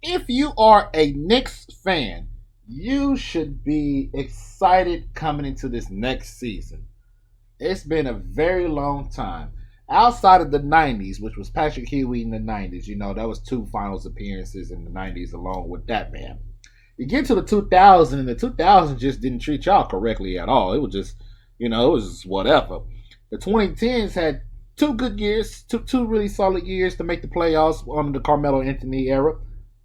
if you are a Knicks fan, you should be excited coming into this next season. It's been a very long time. Outside of the 90s, which was Patrick Ewing in the 90s, that was two finals appearances in the 90s along with that man. You get to the 2000s, and the 2000s just didn't treat y'all correctly at all. It was just, it was just whatever. The 2010s had two good years, two really solid years to make the playoffs under the Carmelo Anthony era.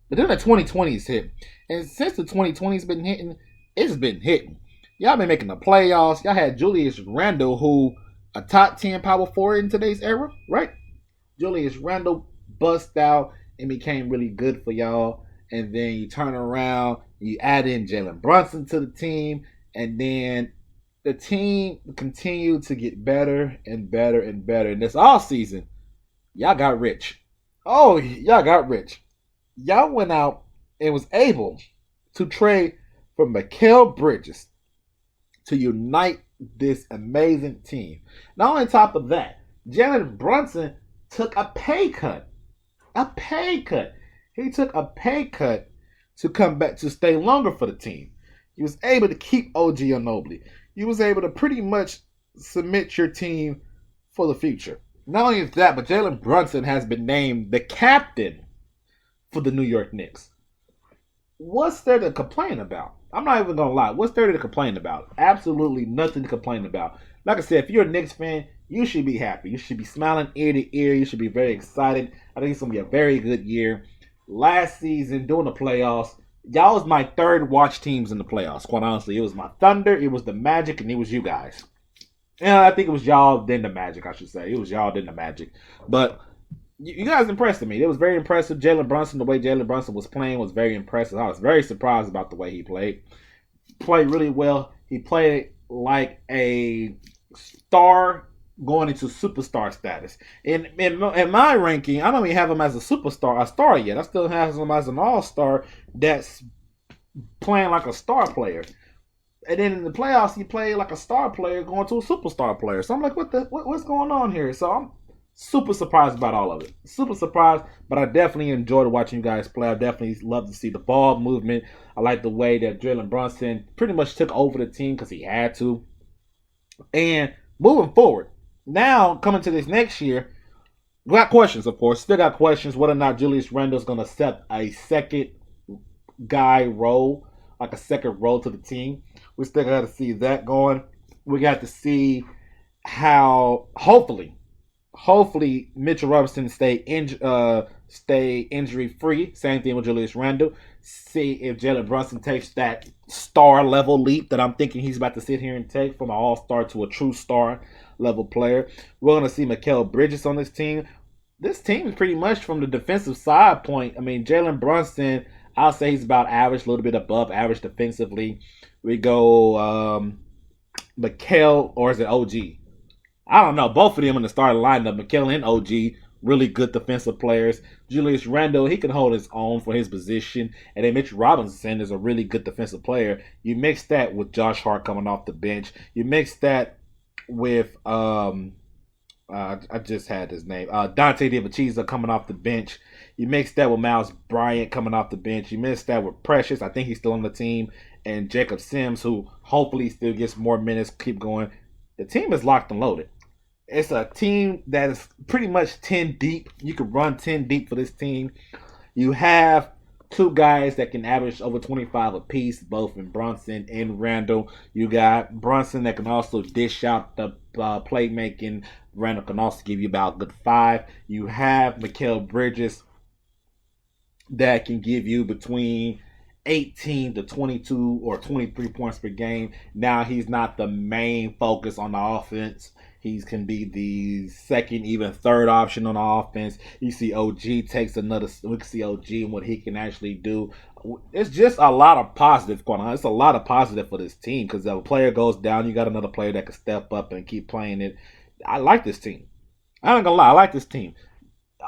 But then the 2020s hit. And since the 2020s been hitting, it's been hitting. Y'all been making the playoffs. Y'all had Julius Randle, who a top 10 power forward in today's era, right? Julius Randle bust out and became really good for y'all. And then you turn around, you add in Jalen Brunson to the team, and then the team continued to get better and better and better. And this offseason, y'all got rich. Oh, y'all got rich. Y'all went out and was able to trade for Mikal Bridges to unite this amazing team. Not only on top of that, Jalen Brunson took a pay cut. A pay cut. He took a pay cut to come back to stay longer for the team. He was able to keep OG Anunoby. He was able to pretty much submit your team for the future. Not only is that, but Jalen Brunson has been named the captain for the New York Knicks. What's there to complain about? I'm not even going to lie. What's there to complain about? Absolutely nothing to complain about. Like I said, if you're a Knicks fan, you should be happy. You should be smiling ear to ear. You should be very excited. I think it's going to be a very good year. Last season, during the playoffs, y'all was my third watch teams in the playoffs, quite honestly. It was my Thunder, it was the Magic, and it was you guys. And I think it was y'all, then the Magic, I should say. It was y'all, then the Magic. But you guys impressed me. It was very impressive. Jalen Brunson, the way Jalen Brunson was playing was very impressive. I was very surprised about the way he played. Played really well. He played like a star going into superstar status. In my ranking, I don't even have him as a star yet. I still have him as an all-star that's playing like a star player. And then in the playoffs, he played like a star player going to a superstar player. So I'm like, what's going on here? So I'm super surprised about all of it. Super surprised, but I definitely enjoyed watching you guys play. I definitely love to see the ball movement. I like the way that Jalen Brunson pretty much took over the team because he had to. And moving forward, now coming to this next year, we got questions, of course. Still got questions whether or not Julius Randle is going to accept a second guy role, like a second role to the team. We still got to see that going. We got to see how, hopefully Mitchell Robinson stay injury free. Same thing with Julius Randle. See if Jalen Brunson takes that star level leap that I'm thinking he's about to sit here and take from an all-star to a true star level player. We're going to see Mikal Bridges on this team. This team is pretty much from the defensive side point. I mean, Jalen Brunson, I'll say he's about average, a little bit above average defensively. We go Mikal, or is it OG? I don't know. Both of them in the starting lineup, Mikal and OG, really good defensive players. Julius Randle, he can hold his own for his position. And then Mitch Robinson is a really good defensive player. You mix that with Josh Hart coming off the bench. You mix that with I just had his name. Dante DiVincenzo coming off the bench. You mix that with Miles Bryant coming off the bench. You mix that with Precious. I think he's still on the team. And Jacob Sims, who hopefully still gets more minutes, keep going. The team is locked and loaded. It's a team that is pretty much 10 deep. You can run 10 deep for this team. You have two guys that can average over 25 apiece, both in Brunson and Randle. You got Brunson that can also dish out the playmaking. Randle can also give you about a good 5. You have Mikal Bridges that can give you between 18 to 22 or 23 points per game. Now he's not the main focus on the offense. He can be the second, even third option on the offense. You see OG takes another. We can see OG and what he can actually do. It's just a lot of positive going on. It's a lot of positive for this team because if a player goes down, you got another player that can step up and keep playing it. I like this team. I ain't gonna lie, I like this team.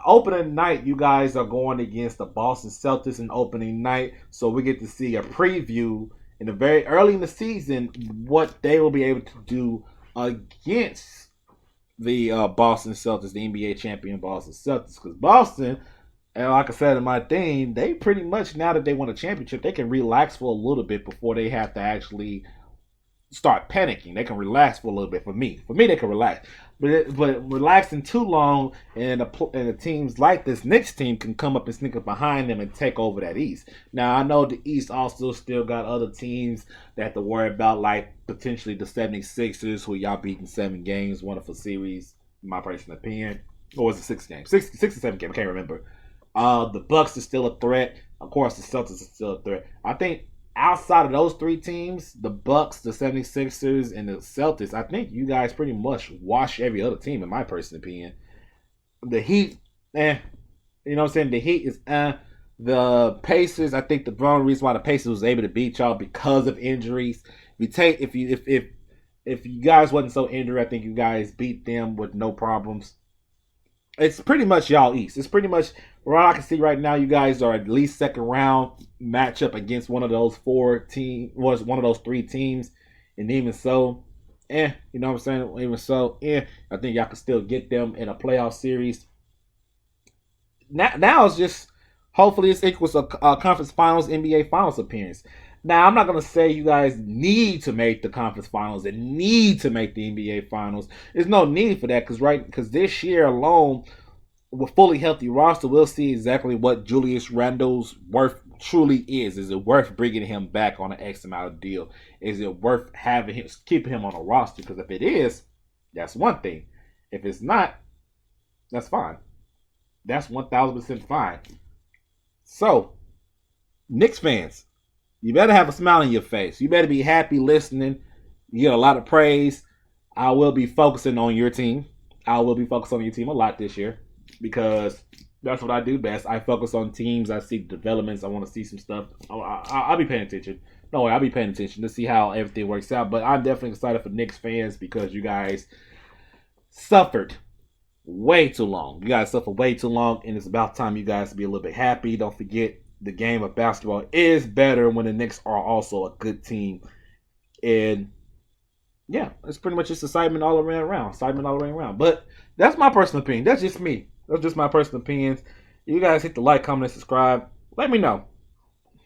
Opening night, you guys are going against the Boston Celtics in opening night, so we get to see a preview in the very early in the season what they will be able to do against the Boston Celtics, the NBA champion Boston Celtics. Because Boston, And like I said in my thing, they pretty much, now that they won a championship, they can relax for a little bit before they have to actually start panicking. They can relax for a little bit. For me, they can relax. But relaxing too long, and the teams like this Knicks team can come up and sneak up behind them and take over that East. Now I know the East also still got other teams that have to worry about, like potentially the 76ers, who y'all beating 7 games, wonderful series, in my personal opinion. Or was it 6 games? Six or 7 games, I can't remember. The Bucks are still a threat. Of course, the Celtics are still a threat. I think outside of those 3 teams, the Bucks, the 76ers, and the Celtics, I think you guys pretty much wash every other team, in my personal opinion. The Heat, you know what I'm saying? The Heat is The Pacers, I think the only reason why the Pacers was able to beat y'all because of injuries. If you guys wasn't so injured, I think you guys beat them with no problems. It's pretty much y'all East. It's pretty much what I can see right now. You guys are at least second round matchup against one of those 3 teams, and even so, you know what I'm saying. Even so, I think y'all can still get them in a playoff series. Now it's just hopefully it's equals a conference finals, NBA finals appearance. Now, I'm not going to say you guys need to make the conference finals and need to make the NBA finals. There's no need for that because this year alone, with fully healthy roster, we'll see exactly what Julius Randle's worth truly is. Is it worth bringing him back on an X amount of deal? Is it worth keeping him on a roster? Because if it is, that's one thing. If it's not, that's fine. That's 1,000% fine. So, Knicks fans, you better have a smile on your face. You better be happy listening. You get a lot of praise. I will be focusing on your team. I will be focused on your team a lot this year because that's what I do best. I focus on teams. I see developments. I want to see some stuff. I'll be paying attention. No way, I'll be paying attention to see how everything works out. But I'm definitely excited for Knicks fans because you guys suffered way too long. You guys suffered way too long, and it's about time you guys be a little bit happy. Don't forget, the game of basketball is better when the Knicks are also a good team. And yeah, it's pretty much just excitement all around. Excitement all around. But that's my personal opinion. That's just me. That's just my personal opinions. You guys hit the like, comment, and subscribe. Let me know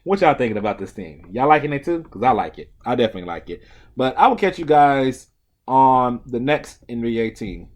what y'all thinking about this team. Y'all liking it too? Because I like it. I definitely like it. But I will catch you guys on the next NBA team.